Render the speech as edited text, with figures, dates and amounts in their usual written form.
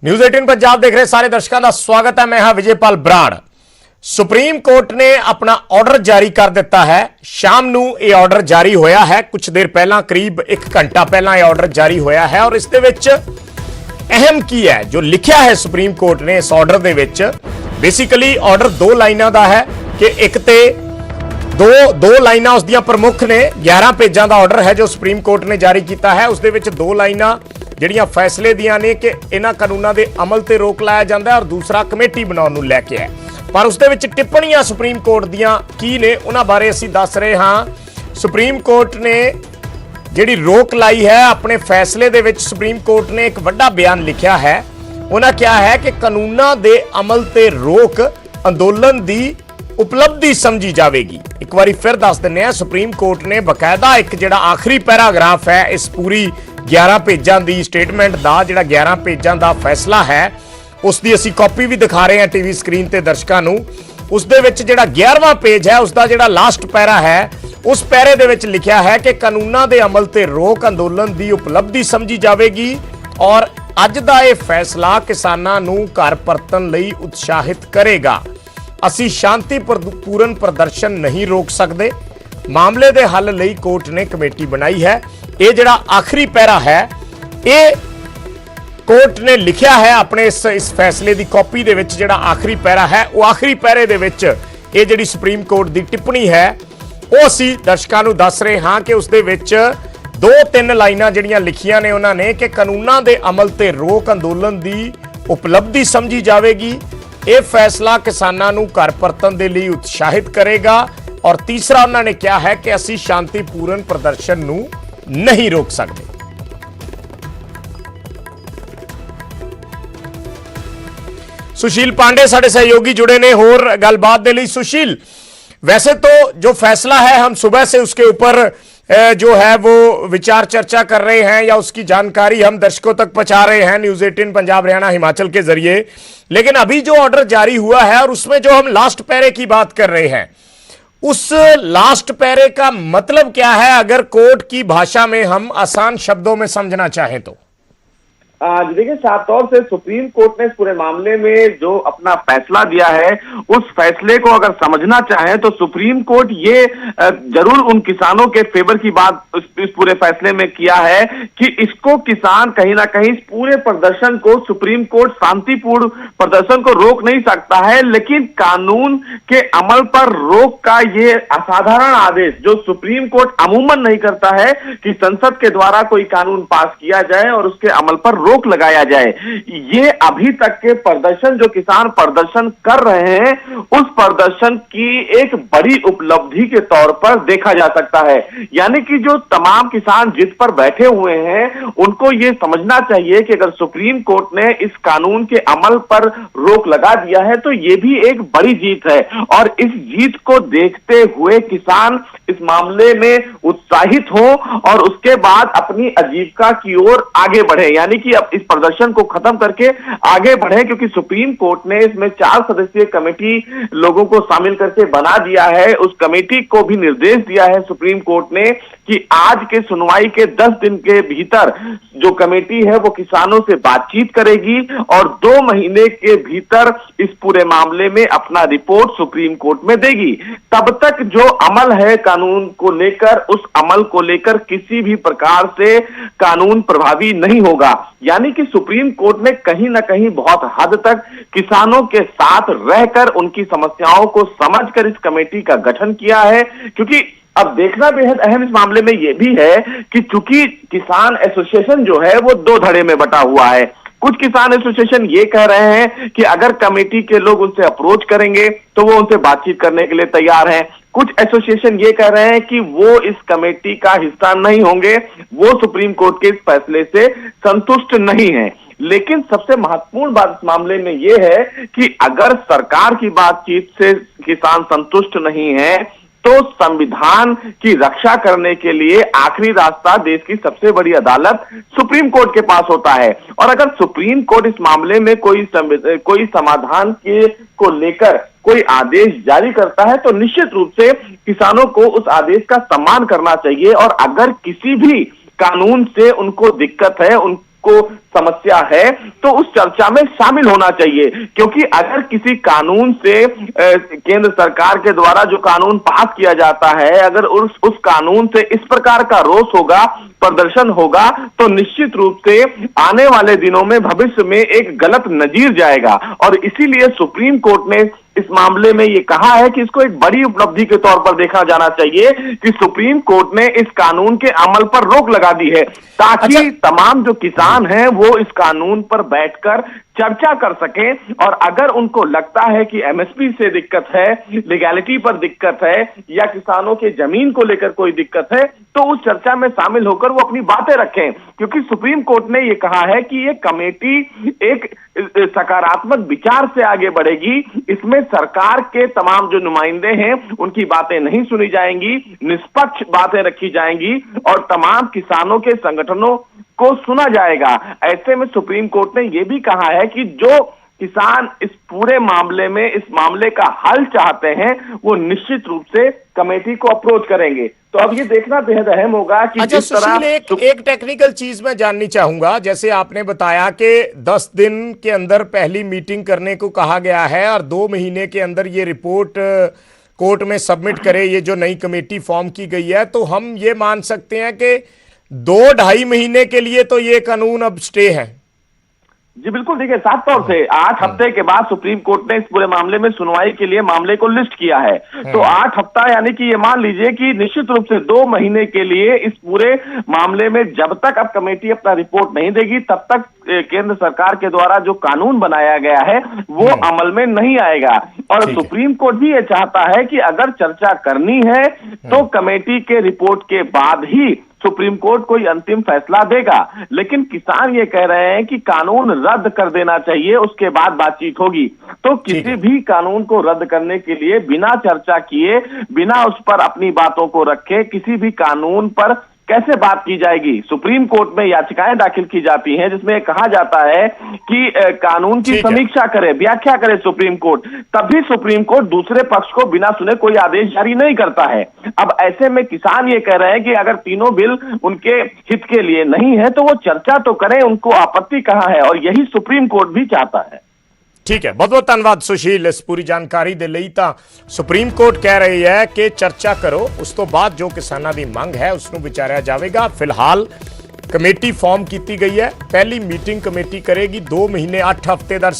News 18 Punjab देख रहे सारे दर्शकों का स्वागत है। मैं हां विजयपाल बराड़। सुप्रीम कोर्ट ने अपना ऑर्डर जारी कर दिता है। शाम नूं यह ऑर्डर जारी होया है, कुछ देर पहला करीब 1 घंटा पहला यह ऑर्डर जारी होया है। और इसके विच अहम की है जो लिखा है सुप्रीम कोर्ट ने इस ऑर्डर दे विच, बेसिकली ऑर्डर 2 लाइनां दा है कि एक ते दो लाइनां उसदियां प्रमुख ने। 11 पेजां दा ऑर्डर है जो सुप्रीम कोर्ट ने जारी किया है। उसदे विच 2 लाइनां ਜਿਹੜੀਆਂ फैसले दियां ने कि इन्हां कानूनां दे अमल ते रोक लाया जाता है और दूसरा कमेटी बनाउण नूं लैके है। पर उसदे विच टिप्पणियां सुप्रीम कोर्ट दियां की ने उन्हां बारे असीं दस रहे हां। सुप्रीम कोर्ट ने जिहड़ी रोक लाई है अपने फैसले दे विच सुप्रीम कोर्ट ने एक वड्डा बयान लिखिया है। उन्हां कहा है कि कानूनां दे अमल ते रोक अंदोलन दी उपलब्धि समझी जाएगी। एक बार फिर दस दिंदे हां, सुप्रीम कोर्ट ने बकायदा एक जिहड़ा आखिरी पैराग्राफ है इस पूरी 11 पेजां दी स्टेटमेंट दा, जिहड़ा 11 पेजां दा फैसला है उसकी असीं कॉपी भी दिखा रहे हैं टीवी स्क्रीन ते दर्शकों नूं। उस दे विच जिहड़ा 11वां पेज है उसका जिहड़ा लास्ट पैरा है उस पैरे दे विच लिखिया है कि कानूनां दे अमल ते रोक अंदोलन दी उपलब्धि समझी जाएगी और अज दा इह फैसला किसानां नूं घर परतन लई उत्साहित करेगा। असीं शांतिपूर्ण प्रदर्शन नहीं रोक सकते। मामले दे हल लई कोर्ट ने कमेटी बनाई है। ये जिहड़ा आखिरी पैरा है ये कोर्ट ने लिखिया है अपने इस फैसले की कॉपी दे विच। जिहड़ा आखिरी पैरा है वो आखिरी पैरे दे विच ये जिहड़ी सुप्रीम कोर्ट की टिप्पणी है वो असीं दर्शकों नूं दस रहे हां कि उस दे विच 2-3 लाइनां जिहड़ियां लिखियां ने उन्होंने कि कानूनां दे अमल ते रोक अंदोलन की उपलब्धि समझी जाएगी। यह फैसला किसानां नूं घर परतन दे लई उत्साहित करेगा। और तीसरा उन्होंने कहा है कि असीं शांतिपूर्ण प्रदर्शन नूं नहीं रोक सकते। सुशील पांडे साडे सहयोगी जुड़े ने होर गलबात दे लई। सुशील, वैसे तो जो फैसला है हम सुबह से उसके ऊपर जो है वो विचार चर्चा कर रहे हैं या उसकी जानकारी हम दर्शकों तक पहुंचा रहे हैं न्यूज़ 18 पंजाब हरियाणा हिमाचल के जरिए। लेकिन अभी जो ऑर्डर जारी हुआ है और उसमें जो हम लास्ट पैरे की बात कर रहे हैं उस लास्ट पैरे का मतलब क्या है, अगर कोर्ट की भाषा में हम आसान शब्दों में समझना चाहें तो? देखिए, साफ तौर से सुप्रीम कोर्ट ने इस पूरे मामले में जो अपना फैसला दिया है उस फैसले को अगर समझना चाहें तो सुप्रीम कोर्ट ये जरूर उन किसानों के फेवर की बात इस पूरे फैसले में किया है कि इसको किसान कहीं ना कहीं इस पूरे प्रदर्शन को सुप्रीम कोर्ट शांतिपूर्ण प्रदर्शन को रोक नहीं सकता है, लेकिन कानून के अमल पर रोक का ये असाधारण आदेश जो सुप्रीम कोर्ट अमूमन नहीं करता है कि संसद के द्वारा कोई कानून पास किया जाए और उसके अमल पर रोक लगाया जाए, ये अभी तक के प्रदर्शन जो किसान प्रदर्शन कर रहे हैं उस प्रदर्शन की एक बड़ी उपलब्धि के तौर पर देखा जा सकता है। यानी कि जो तमाम किसान जिद पर बैठे हुए हैं उनको ये समझना चाहिए कि अगर सुप्रीम कोर्ट ने इस कानून के अमल पर रोक लगा दिया है तो ये भी एक बड़ी जीत है। और इस जीत को देखते हुए किसान इस मामले में उत्साहित हो और उसके बाद अपनी आजीविका की ओर आगे बढ़े, यानी कि अब इस प्रदर्शन को खत्म करके आगे बढ़े। क्योंकि सुप्रीम कोर्ट ने इसमें 4 सदस्यीय कमेटी लोगों को शामिल करके बना दिया है। उस कमेटी को भी निर्देश दिया है सुप्रीम कोर्ट ने कि आज के सुनवाई के 10 दिन के भीतर जो कमेटी है वो किसानों से बातचीत करेगी और 2 महीने के भीतर इस पूरे मामले में अपना रिपोर्ट सुप्रीम कोर्ट में देगी। तब तक जो अमल है कानून को लेकर, उस अमल को लेकर किसी भी प्रकार से कानून प्रभावी नहीं होगा। यानी कि सुप्रीम कोर्ट ने कहीं ना कहीं बहुत हद तक किसानों के साथ रहकर उनकी समस्याओं को समझकर इस कमेटी का गठन किया है। क्योंकि अब देखना बेहद अहम इस मामले में यह भी है कि चूंकि किसान एसोसिएशन जो है वो 2 धड़े में बटा हुआ है। कुछ किसान एसोसिएशन ये कह रहे हैं कि अगर कमेटी के लोग उनसे अप्रोच करेंगे तो वो उनसे बातचीत करने के लिए तैयार हैं। कुछ एसोसिएशन ये कह रहे हैं कि वो इस कमेटी का हिस्सा नहीं होंगे, वो सुप्रीम कोर्ट के इस फैसले से संतुष्ट नहीं है। लेकिन सबसे महत्वपूर्ण बात इस मामले में यह है कि अगर सरकार की बातचीत से किसान संतुष्ट नहीं है तो संविधान की रक्षा करने के लिए आखिरी रास्ता देश की सबसे बड़ी अदालत सुप्रीम कोर्ट के पास होता है। और अगर सुप्रीम कोर्ट इस मामले में कोई समाधान के को लेकर कोई आदेश जारी करता है तो निश्चित रूप से किसानों को उस आदेश का सम्मान करना चाहिए। और अगर किसी भी कानून से उनको दिक्कत है, उनको समस्या है तो उस चर्चा में शामिल होना चाहिए, क्योंकि अगर किसी कानून से केंद्र सरकार के द्वारा जो कानून पास किया जाता है, अगर उस कानून से इस प्रकार का रोष होगा, प्रदर्शन होगा, तो निश्चित रूप से आने वाले दिनों में भविष्य में एक गलत नजीर जाएगा। और इसीलिए सुप्रीम कोर्ट ने इस मामले में ये कहा है कि इसको एक बड़ी उपलब्धि के तौर पर देखा जाना चाहिए कि सुप्रीम कोर्ट ने इस कानून के अमल पर रोक लगा दी है, ताकि तमाम जो किसान हैं वो इस कानून पर बैठकर चर्चा कर सकें। और अगर उनको लगता है कि एमएसपी से दिक्कत है, लीगैलिटी पर दिक्कत है, या किसानों के जमीन को लेकर कोई दिक्कत है, तो उस चर्चा में शामिल होकर वो अपनी बातें रखें। क्योंकि सुप्रीम कोर्ट ने ये कहा है कि ये कमेटी एक सकारात्मक विचार से आगे बढ़ेगी, इसमें सरकार के तमाम जो नुमाइंदे हैं उनकी बातें नहीं सुनी जाएंगी, निष्पक्ष बातें रखी जाएंगी और तमाम किसानों के संगठनों को सुना जाएगा। ऐसे में सुप्रीम कोर्ट ने यह भी कहा है कि जो किसान इस पूरे मामले में, इस मामले का हल चाहते हैं, वो निश्चित रूप से कमेटी को अप्रोच करेंगे। तो अब ये देखना बेहद अहम होगा कि अच्छा जिस तरह एक टेक्निकल चीज मैं जाननी चाहूंगा। जैसे आपने बताया कि 10 दिन के अंदर पहली मीटिंग करने को कहा गया है और 2 महीने के अंदर ये रिपोर्ट कोर्ट में सबमिट करे, ये जो नई कमेटी फॉर्म की गई है, तो हम ये मान सकते हैं कि 2-2.5 महीने के लिए तो ये कानून अब स्टे है। जी बिल्कुल, देखिए साफ तौर से 8 हफ्ते के बाद सुप्रीम कोर्ट ने इस पूरे मामले में सुनवाई के लिए मामले को लिस्ट किया है। तो 8 हफ्ता यानी कि ये मान लीजिए कि निश्चित रूप से 2 महीने के लिए इस पूरे मामले में जब तक अब कमेटी अपना रिपोर्ट नहीं देगी तब तक केंद्र सरकार के द्वारा जो कानून बनाया गया है वो अमल में नहीं आएगा। और सुप्रीम कोर्ट भी ये चाहता है कि अगर चर्चा करनी है तो कमेटी के रिपोर्ट के बाद ही सुप्रीम कोर्ट कोई अंतिम फैसला देगा। लेकिन किसान ये कह रहे हैं कि कानून रद्द कर देना चाहिए, उसके बाद बातचीत होगी। तो किसी भी कानून को रद्द करने के लिए बिना चर्चा किए, बिना उस पर अपनी बातों को रखे, किसी भी कानून पर कैसे बात की जाएगी। सुप्रीम कोर्ट में याचिकाएं दाखिल की जाती हैं जिसमें कहा जाता है कि कानून की समीक्षा करे, व्याख्या करे सुप्रीम कोर्ट, तभी सुप्रीम कोर्ट दूसरे पक्ष को बिना सुने कोई आदेश जारी नहीं करता है। अब ऐसे में किसान ये कह रहे हैं कि अगर तीनों बिल उनके हित के लिए नहीं है तो वो चर्चा तो करें, उनको आपत्ति कहाँ है, और यही सुप्रीम कोर्ट भी चाहता है। ठीक है, बहुत बहुत धन्यवाद सुशील इस पूरी जानकारी दे ਲਈ। ਤਾਂ ਸੁਪਰੀਮ ਕੋਰਟ ਕਹਿ ਰਹੀ ਹੈ ਕਿ ਚਰਚਾ ਕਰੋ, ਉਸ ਤੋਂ ਬਾਅਦ ਜੋ ਕਿਸਾਨਾਂ ਦੀ ਮੰਗ ਹੈ ਉਸ ਨੂੰ ਵਿਚਾਰਿਆ ਜਾਵੇਗਾ। ਫਿਲਹਾਲ ਕਮੇਟੀ ਫਾਰਮ ਕੀਤੀ ਗਈ ਹੈ, ਪਹਿਲੀ ਮੀਟਿੰਗ ਕਮੇਟੀ ਕਰੇਗੀ, 2 ਮਹੀਨੇ 8 ਹਫ਼ਤੇ ਦਾ